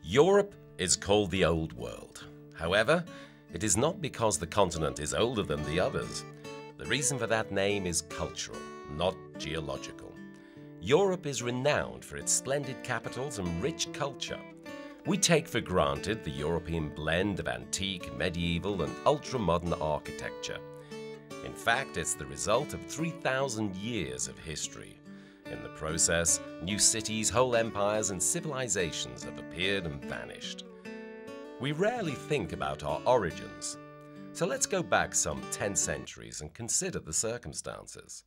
Europe is called the Old World. However, it is not because the continent is older than the others. The reason for that name is cultural, not geological. Europe is renowned for its splendid capitals and rich culture. We take for granted the European blend of antique, medieval, and ultra-modern architecture. In fact, it's the result of 3,000 years of history. In the process, new cities, whole empires, and civilizations have appeared and vanished. We rarely think about our origins, so let's go back some 10 centuries and consider the circumstances.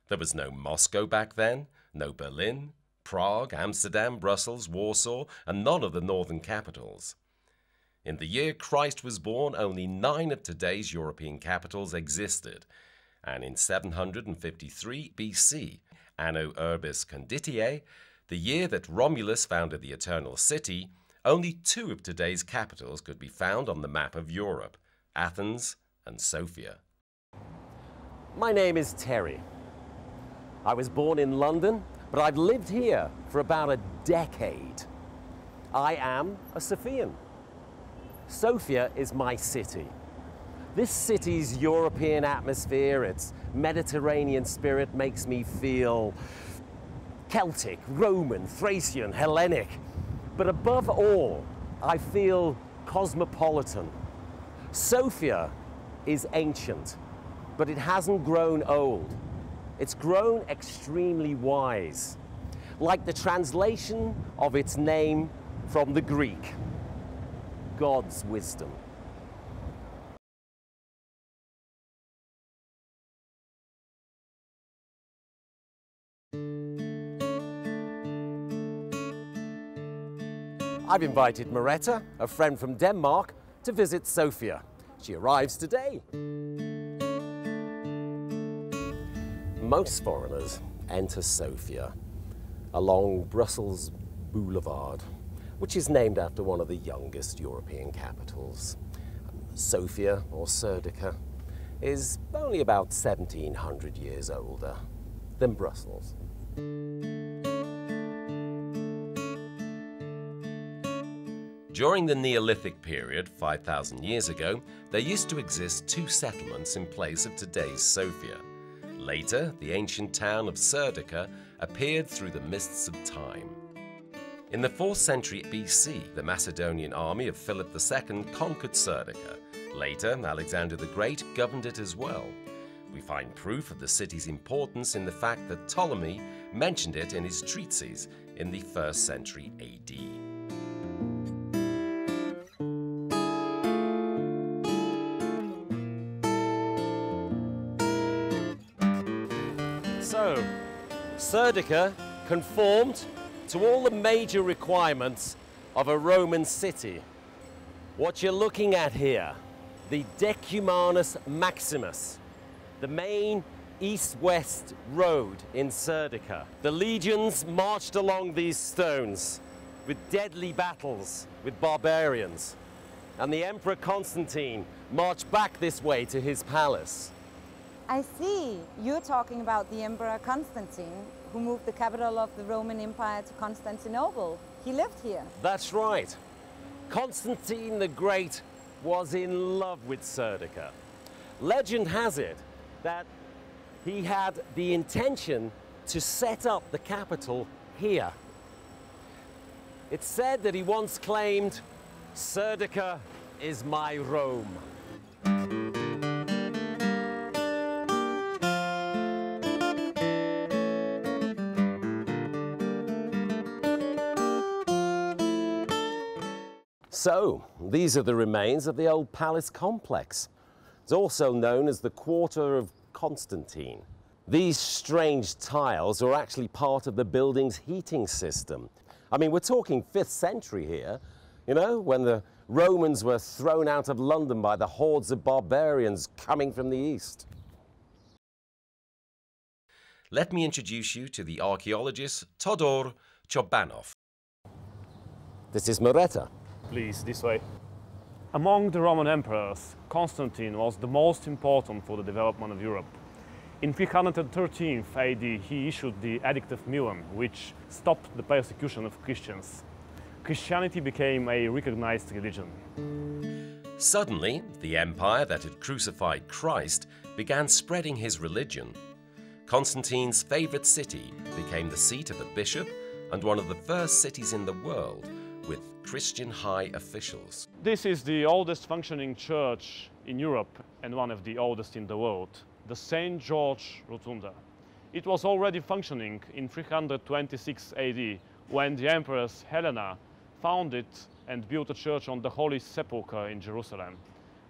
There was no Moscow back then, no Berlin, Prague, Amsterdam, Brussels, Warsaw, and none of the northern capitals. In the year Christ was born, only 9 of today's European capitals existed, and in 753 BC, Anno Urbis Conditiae, the year that Romulus founded the Eternal City, only 2 of today's capitals could be found on the map of Europe, Athens and Sofia. My name is Terry. I was born in London, but I've lived here for about a decade. I am a Sofian. Sofia is my city. This city's European atmosphere, its Mediterranean spirit makes me feel Celtic, Roman, Thracian, Hellenic. But above all, I feel cosmopolitan. Sofia is ancient, but it hasn't grown old. It's grown extremely wise, like the translation of its name from the Greek, God's wisdom. I've invited Maretta, a friend from Denmark, to visit Sofia. She arrives today. Most foreigners enter Sofia along Brussels Boulevard, which is named after one of the youngest European capitals. Sofia, or Serdica, is only about 1,700 years older than Brussels. During the Neolithic period, 5,000 years ago, there used to exist 2 settlements in place of today's Sofia. Later, the ancient town of Serdica appeared through the mists of time. In the 4th century BC, the Macedonian army of Philip II conquered Serdica. Later, Alexander the Great governed it as well. We find proof of the city's importance in the fact that Ptolemy mentioned it in his treatises in the 1st century AD. So, Serdica conformed to all the major requirements of a Roman city. What you're looking at here, the Decumanus Maximus, the main east-west road in Serdica. The legions marched along these stones with deadly battles with barbarians, and the Emperor Constantine marched back this way to his palace. I see. You're talking about the Emperor Constantine, who moved the capital of the Roman Empire to Constantinople. He lived here. That's right. Constantine the Great was in love with Serdica. Legend has it that he had the intention to set up the capital here. It's said that he once claimed, "Serdica is my Rome." So, these are the remains of the old palace complex. It's also known as the Quarter of Constantine. These strange tiles are actually part of the building's heating system. I mean, we're talking 5th century here, you know, when the Romans were thrown out of London by the hordes of barbarians coming from the east. Let me introduce you to the archaeologist Todor Chobanov. This is Maretta. Please, this way. Among the Roman emperors, Constantine was the most important for the development of Europe. In 313 AD, he issued the Edict of Milan, which stopped the persecution of Christians. Christianity became a recognized religion. Suddenly, the empire that had crucified Christ began spreading his religion. Constantine's favorite city became the seat of a bishop and one of the first cities in the world with Christian high officials. This is the oldest functioning church in Europe and one of the oldest in the world, the St. George Rotunda. It was already functioning in 326 AD when the Empress Helena founded and built a church on the Holy Sepulchre in Jerusalem.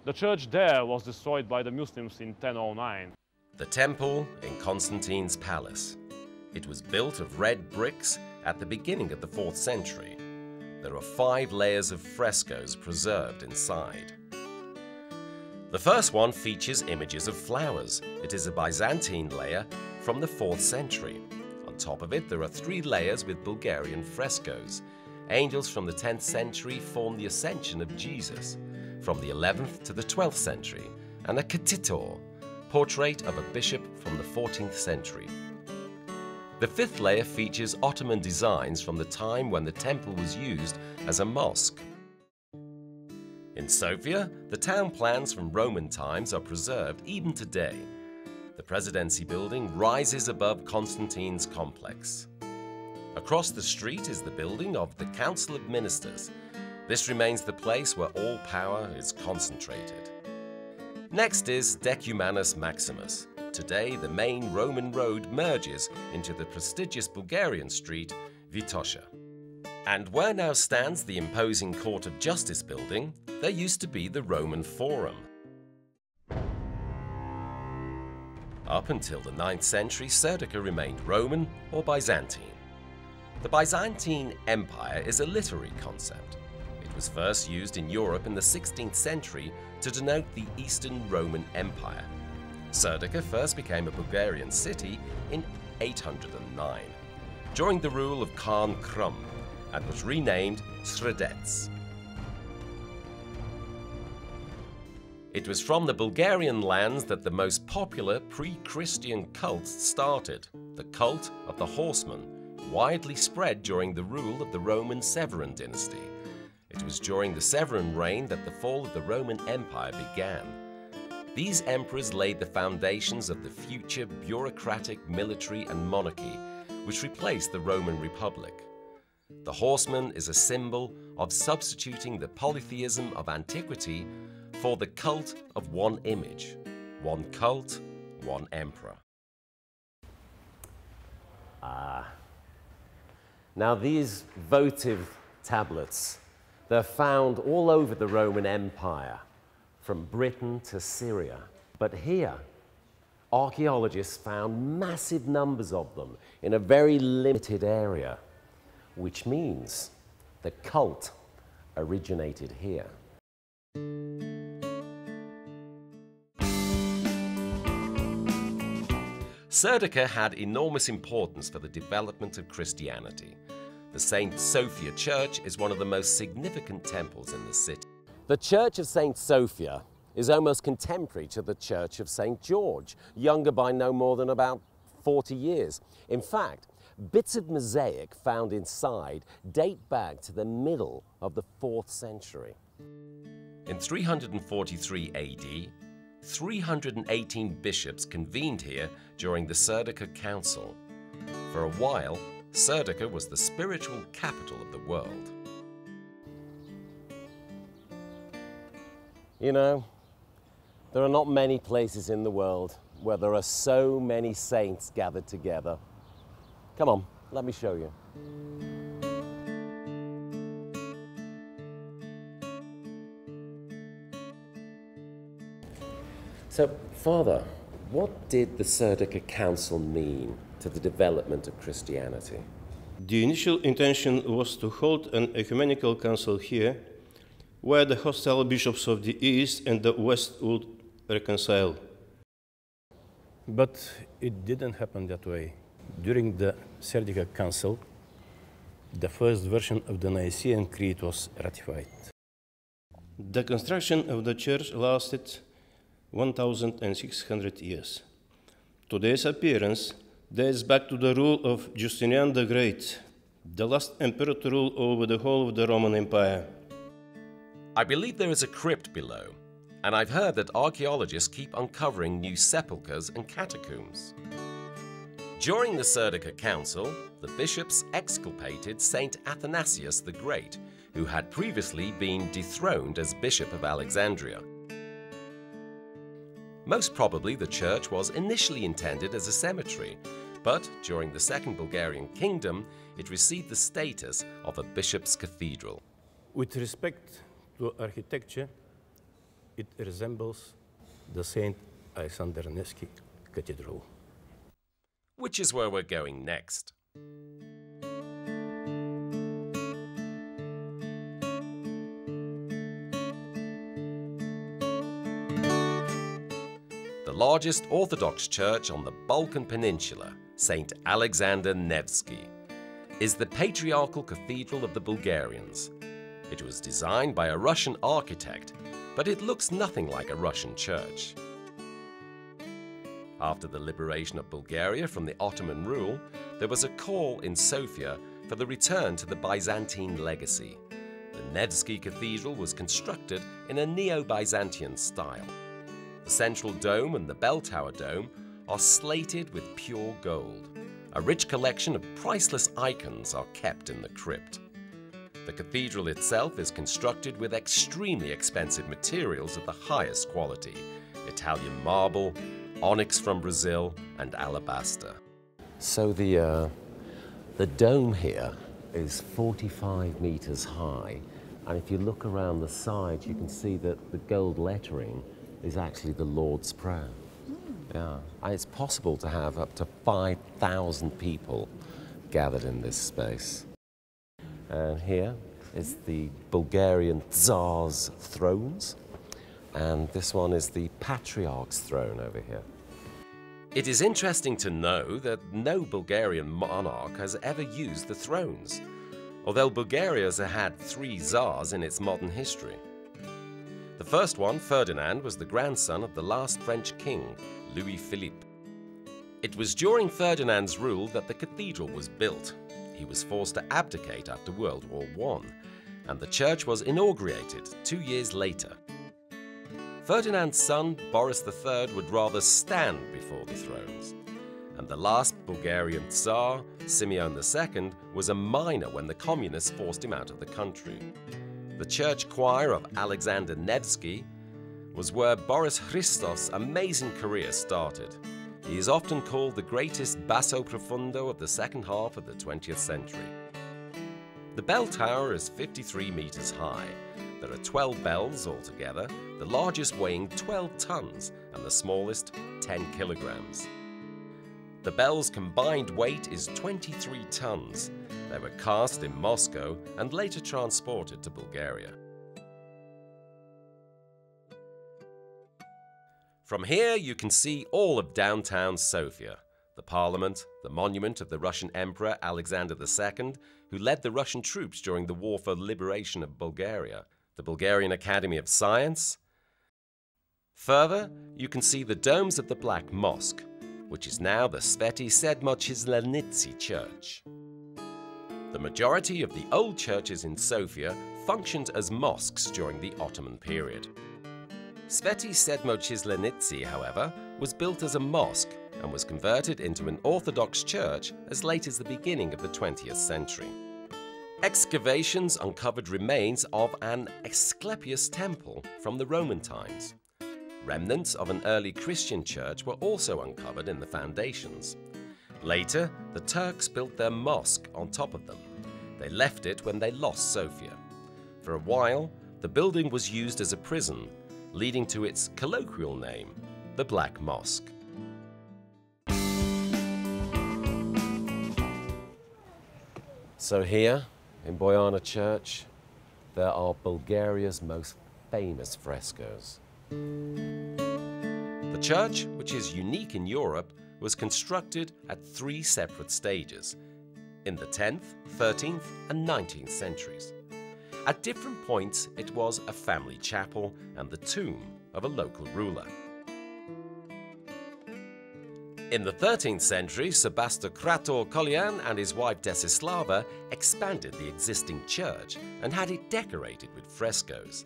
The church there was destroyed by the Muslims in 1009. The temple in Constantine's palace. It was built of red bricks at the beginning of the 4th century. There are 5 layers of frescoes preserved inside. The first one features images of flowers. It is a Byzantine layer from the 4th century. On top of it, there are 3 layers with Bulgarian frescoes. Angels from the 10th century form the Ascension of Jesus, from the 11th to the 12th century, and a katitor, portrait of a bishop from the 14th century. The 5th layer features Ottoman designs from the time when the temple was used as a mosque. In Sofia, the town plans from Roman times are preserved even today. The presidency building rises above Constantine's complex. Across the street is the building of the Council of Ministers. This remains the place where all power is concentrated. Next is Decumanus Maximus. Today, the main Roman road merges into the prestigious Bulgarian street, Vitosha. And where now stands the imposing Court of Justice building, there used to be the Roman Forum. Up until the 9th century, Serdica remained Roman or Byzantine. The Byzantine Empire is a literary concept. It was first used in Europe in the 16th century to denote the Eastern Roman Empire. Serdica first became a Bulgarian city in 809, during the rule of Khan Krum, and was renamed Sredets. It was from the Bulgarian lands that the most popular pre-Christian cult started, the cult of the horseman, widely spread during the rule of the Roman Severan dynasty. It was during the Severan reign that the fall of the Roman Empire began. These emperors laid the foundations of the future bureaucratic military and monarchy, which replaced the Roman Republic. The horseman is a symbol of substituting the polytheism of antiquity for the cult of one image, one cult, one emperor. Now these votive tablets, they're found all over the Roman Empire, from Britain to Syria. But here, archaeologists found massive numbers of them in a very limited area, which means the cult originated here. Serdica had enormous importance for the development of Christianity. The St. Sophia Church is one of the most significant temples in the city. The Church of St. Sophia is almost contemporary to the Church of St. George, younger by no more than about 40 years. In fact, bits of mosaic found inside date back to the middle of the 4th century. In 343 AD, 318 bishops convened here during the Serdica Council. For a while, Serdica was the spiritual capital of the world. You know, there are not many places in the world where there are so many saints gathered together. Come on, let me show you. So, Father, what did the Serdica Council mean to the development of Christianity? The initial intention was to hold an ecumenical council here, where the hostile bishops of the East and the West would reconcile. But it didn't happen that way. During the Serdica Council, the first version of the Nicene Creed was ratified. The construction of the church lasted 1,600 years. Today's appearance dates back to the rule of Justinian the Great, the last emperor to rule over the whole of the Roman Empire. I believe there is a crypt below, and I've heard that archaeologists keep uncovering new sepulchres and catacombs. During the Serdica Council, the bishops exculpated Saint Athanasius the Great, who had previously been dethroned as Bishop of Alexandria. Most probably the church was initially intended as a cemetery, but during the Second Bulgarian Kingdom, it received the status of a bishop's cathedral. With respect to architecture, it resembles the St. Alexander Nevsky Cathedral. Which is where we're going next. The largest Orthodox church on the Balkan Peninsula, St. Alexander Nevsky, is the patriarchal cathedral of the Bulgarians. It was designed by a Russian architect, but it looks nothing like a Russian church. After the liberation of Bulgaria from the Ottoman rule, there was a call in Sofia for the return to the Byzantine legacy. The Nevsky Cathedral was constructed in a Neo-Byzantine style. The central dome and the bell tower dome are slated with pure gold. A rich collection of priceless icons are kept in the crypt. The cathedral itself is constructed with extremely expensive materials of the highest quality: Italian marble, onyx from Brazil, and alabaster. So the dome here is 45 meters high, and if you look around the side, you can see that the gold lettering is actually the Lord's Prayer. Yeah, and it's possible to have up to 5,000 people gathered in this space. And here is the Bulgarian Tsar's thrones, and this one is the Patriarch's throne over here. It is interesting to know that no Bulgarian monarch has ever used the thrones, although Bulgaria has had 3 Tsars in its modern history. The first one, Ferdinand, was the grandson of the last French king, Louis Philippe. It was during Ferdinand's rule that the cathedral was built. He was forced to abdicate after World War I, and the church was inaugurated 2 years later. Ferdinand's son, Boris III, would rather stand before the thrones, and the last Bulgarian Tsar, Simeon II, was a minor when the communists forced him out of the country. The church choir of Alexander Nevsky was where Boris Christos' amazing career started. He is often called the greatest basso profundo of the second half of the 20th century. The bell tower is 53 meters high. There are 12 bells altogether, the largest weighing 12 tons and the smallest 10 kilograms. The bell's combined weight is 23 tons. They were cast in Moscow and later transported to Bulgaria. From here you can see all of downtown Sofia, the parliament, the monument of the Russian Emperor Alexander II, who led the Russian troops during the war for liberation of Bulgaria, the Bulgarian Academy of Science. Further, you can see the domes of the Black Mosque, which is now the Sveti Sedmo-Chislenitsi Church. The majority of the old churches in Sofia functioned as mosques during the Ottoman period. Sveti Sedmo-Chislenitsi, however, was built as a mosque and was converted into an Orthodox church as late as the beginning of the 20th century. Excavations uncovered remains of an Asclepius temple from the Roman times. Remnants of an early Christian church were also uncovered in the foundations. Later, the Turks built their mosque on top of them. They left it when they lost Sofia. For a while, the building was used as a prison, leading to its colloquial name, the Black Mosque. So here, in Bojana Church, there are Bulgaria's most famous frescoes. The church, which is unique in Europe, was constructed at 3 separate stages, in the 10th, 13th and 19th centuries. At different points, it was a family chapel and the tomb of a local ruler. In the 13th century, Sebastokrator Kolian and his wife Desislava expanded the existing church and had it decorated with frescoes.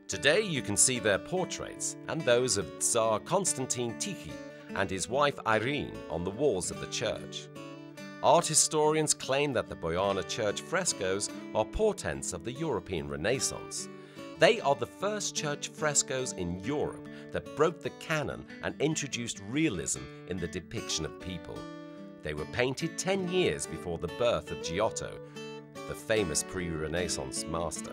Today you can see their portraits and those of Tsar Constantine Tichy and his wife Irene on the walls of the church. Art historians claim that the Bojana church frescoes are portents of the European Renaissance. They are the first church frescoes in Europe that broke the canon and introduced realism in the depiction of people. They were painted 10 years before the birth of Giotto, the famous pre-Renaissance master.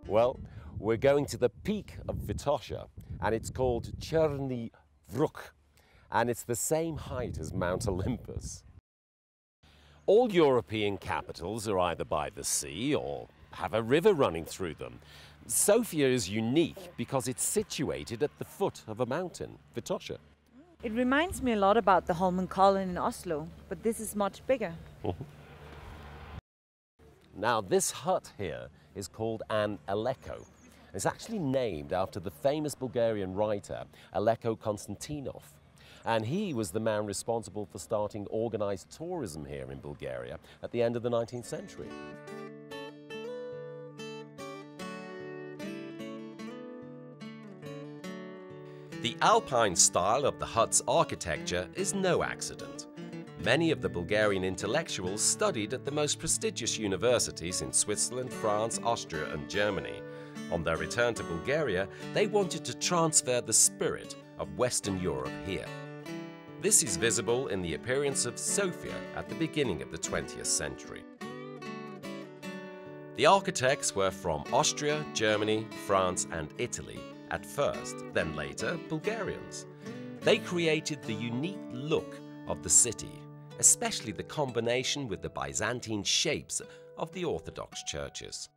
Well, we're going to the peak of Vitosha, and it's called Cherny Vruk, and it's the same height as Mount Olympus. All European capitals are either by the sea or have a river running through them. Sofia is unique because it's situated at the foot of a mountain, Vitosha. It reminds me a lot about the Holmenkollen in Oslo, but this is much bigger. Now, this hut here is called an Aleko. It's actually named after the famous Bulgarian writer Aleko Konstantinov. And he was the man responsible for starting organized tourism here in Bulgaria at the end of the 19th century. The Alpine style of the hut's architecture is no accident. Many of the Bulgarian intellectuals studied at the most prestigious universities in Switzerland, France, Austria and Germany. On their return to Bulgaria, they wanted to transfer the spirit of Western Europe here. This is visible in the appearance of Sofia at the beginning of the 20th century. The architects were from Austria, Germany, France and Italy at first, then later Bulgarians. They created the unique look of the city, especially the combination with the Byzantine shapes of the Orthodox churches.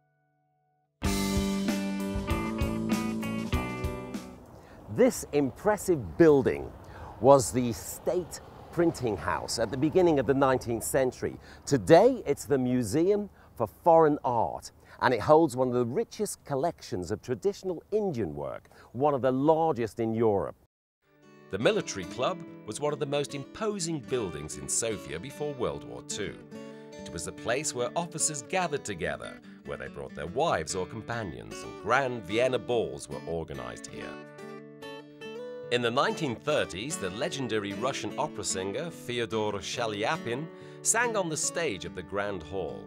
This impressive building was the State Printing House at the beginning of the 19th century. Today, it's the Museum for Foreign Art, and it holds one of the richest collections of traditional Indian work, one of the largest in Europe. The military club was one of the most imposing buildings in Sofia before World War II. It was a place where officers gathered together, where they brought their wives or companions, and grand Vienna balls were organized here. In the 1930s, the legendary Russian opera singer Fyodor Shaliapin sang on the stage of the Grand Hall.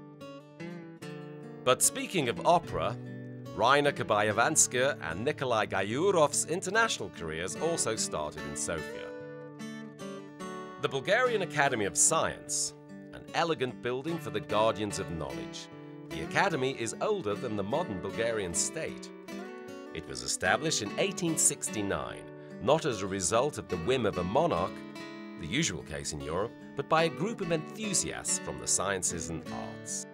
But speaking of opera, Rainer Kabayevanska and Nikolai Gayurov's international careers also started in Sofia. The Bulgarian Academy of Science, an elegant building for the guardians of knowledge. The academy is older than the modern Bulgarian state. It was established in 1869, not as a result of the whim of a monarch, the usual case in Europe, but by a group of enthusiasts from the sciences and arts.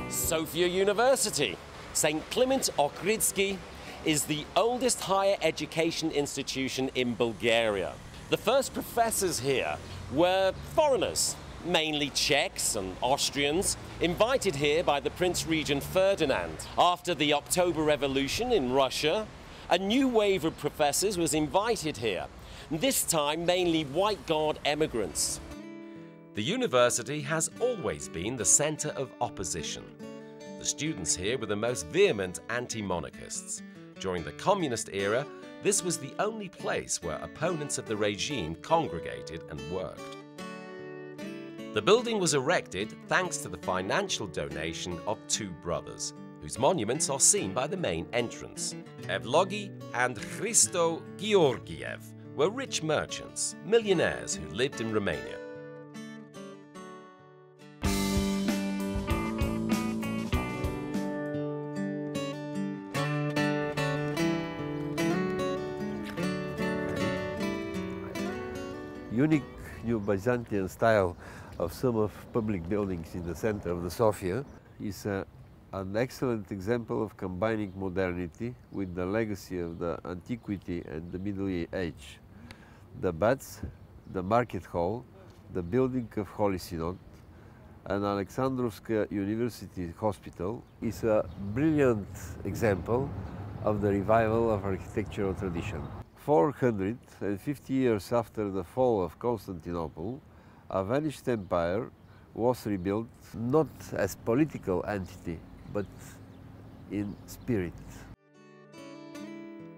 Sofia University. St. Clement Ohridsky is the oldest higher education institution in Bulgaria. The first professors here were foreigners, mainly Czechs and Austrians, invited here by the Prince Regent Ferdinand. After the October Revolution in Russia, a new wave of professors was invited here, this time mainly White Guard emigrants. The university has always been the center of opposition. The students here were the most vehement anti-monarchists. During the communist era, this was the only place where opponents of the regime congregated and worked. The building was erected thanks to the financial donation of two brothers, whose monuments are seen by the main entrance. Evlogi and Christo Georgiev were rich merchants, millionaires who lived in Romania. Unique new Byzantine style of some of public buildings in the center of the Sofia is an excellent example of combining modernity with the legacy of the antiquity and the Middle Age. The baths, the market hall, the building of Holy Synod, and Alexandrovska University Hospital is a brilliant example of the revival of architectural tradition. 450 years after the fall of Constantinople, a vanished empire was rebuilt not as political entity, but in spirit.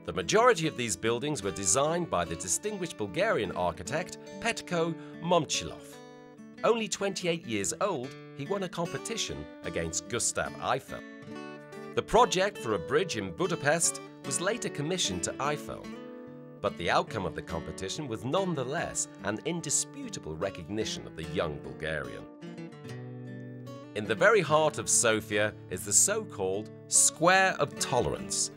The majority of these buildings were designed by the distinguished Bulgarian architect Petko Momchilov. Only 28 years old, he won a competition against Gustav Eiffel. The project for a bridge in Budapest was later commissioned to Eiffel, but the outcome of the competition was nonetheless an indisputable recognition of the young Bulgarian. In the very heart of Sofia is the so-called Square of Tolerance.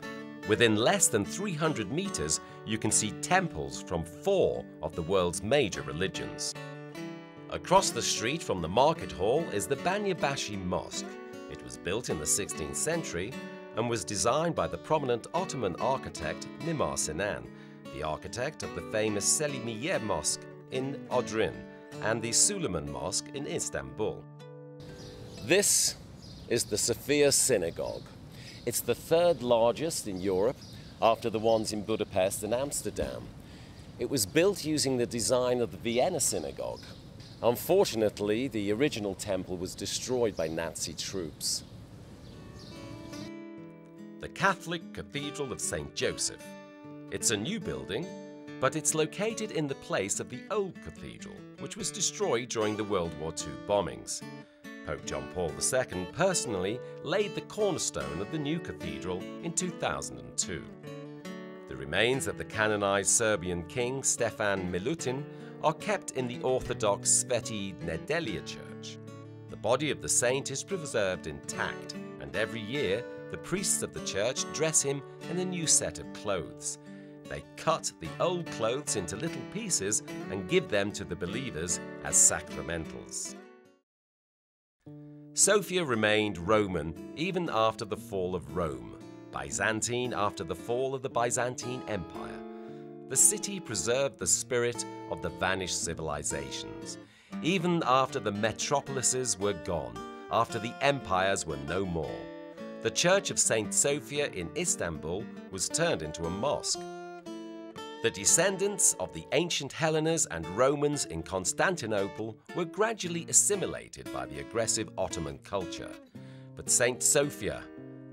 Within less than 300 meters, you can see temples from 4 of the world's major religions. Across the street from the market hall is the Banyabashi Mosque. It was built in the 16th century and was designed by the prominent Ottoman architect Mimar Sinan, the architect of the famous Selimiye Mosque in Odrin and the Suleiman Mosque in Istanbul. This is the Sofia Synagogue. It's the 3rd largest in Europe after the ones in Budapest and Amsterdam. It was built using the design of the Vienna Synagogue. Unfortunately, the original temple was destroyed by Nazi troops. The Catholic Cathedral of St. Joseph. It's a new building, but it's located in the place of the old cathedral, which was destroyed during the World War II bombings. Pope John Paul II personally laid the cornerstone of the new cathedral in 2002. The remains of the canonized Serbian king Stefan Milutin are kept in the Orthodox Sveti Nedelja Church. The body of the saint is preserved intact, and every year the priests of the church dress him in a new set of clothes. They cut the old clothes into little pieces and give them to the believers as sacramentals. Sofia remained Roman even after the fall of Rome, Byzantine after the fall of the Byzantine Empire. The city preserved the spirit of the vanished civilizations, even after the metropolises were gone, after the empires were no more. The Church of St. Sofia in Istanbul was turned into a mosque. The descendants of the ancient Hellenes and Romans in Constantinople were gradually assimilated by the aggressive Ottoman culture, but St. Sofia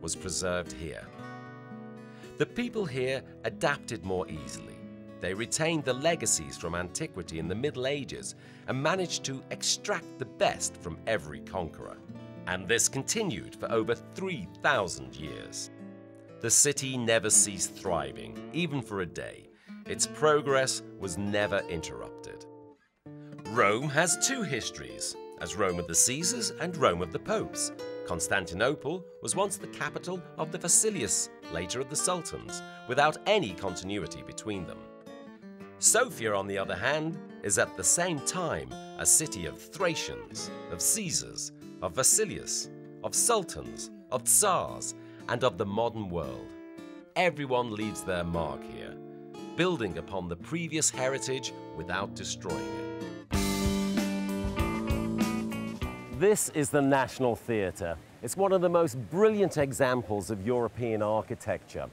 was preserved here. The people here adapted more easily. They retained the legacies from antiquity and the Middle Ages and managed to extract the best from every conqueror. And this continued for over 3,000 years. The city never ceased thriving, even for a day. Its progress was never interrupted. Rome has 2 histories, as Rome of the Caesars and Rome of the Popes. Constantinople was once the capital of the Vasilius, later of the Sultans, without any continuity between them. Sofia, on the other hand, is at the same time a city of Thracians, of Caesars, of Vasilius, of Sultans, of Tsars, and of the modern world. Everyone leaves their mark here, building upon the previous heritage without destroying it. This is the National Theatre. It's one of the most brilliant examples of European architecture.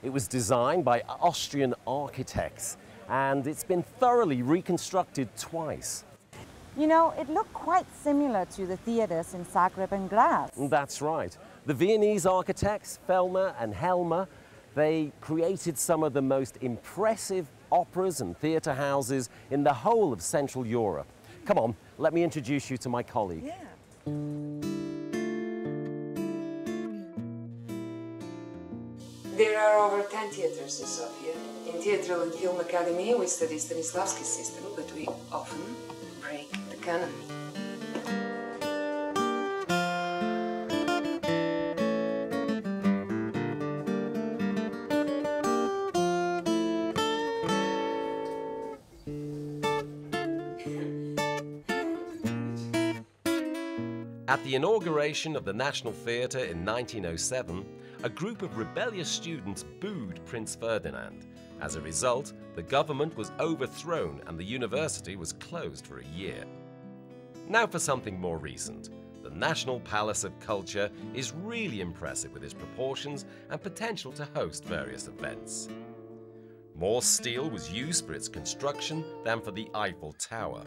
It was designed by Austrian architects, and it's been thoroughly reconstructed twice. You know, it looked quite similar to the theatres in Zagreb and Graz. That's right. The Viennese architects, Fellner and Helmer, they created some of the most impressive operas and theatre houses in the whole of Central Europe. Come on, let me introduce you to my colleague. Yeah. There are over 10 theatres in Sofia. In Theatrical and Film Academy, we study Stanislavski's system, but we often break the canon. At the inauguration of the National Theatre in 1907, a group of rebellious students booed Prince Ferdinand. As a result, the government was overthrown and the university was closed for a year. Now for something more recent. The National Palace of Culture is really impressive with its proportions and potential to host various events. More steel was used for its construction than for the Eiffel Tower.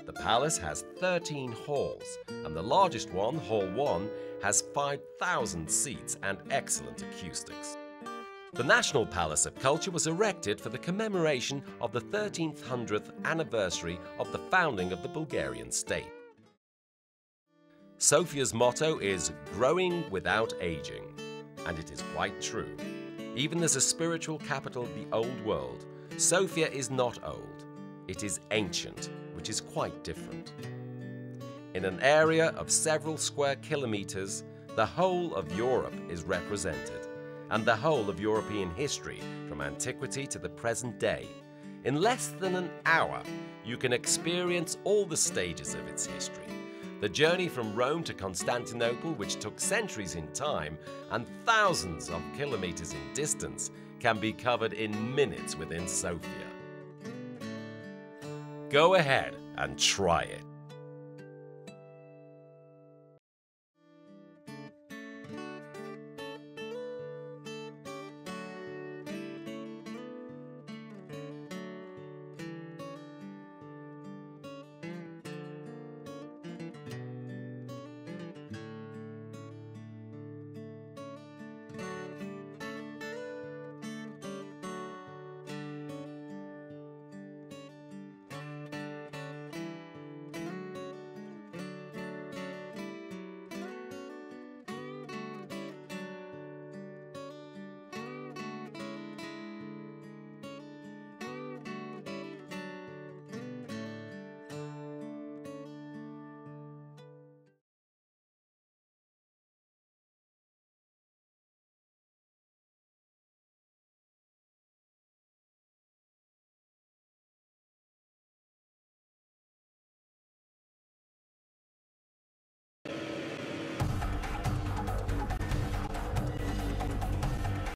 The palace has 13 halls, and the largest one, Hall 1, has 5,000 seats and excellent acoustics. The National Palace of Culture was erected for the commemoration of the 1300th anniversary of the founding of the Bulgarian state. Sofia's motto is "Growing without aging," and it is quite true. Even as a spiritual capital of the old world, Sofia is not old. It is ancient, which is quite different. In an area of several square kilometers, the whole of Europe is represented, and the whole of European history from antiquity to the present day. In less than an hour, you can experience all the stages of its history. The journey from Rome to Constantinople, which took centuries in time and thousands of kilometers in distance, can be covered in minutes within Sofia. Go ahead and try it.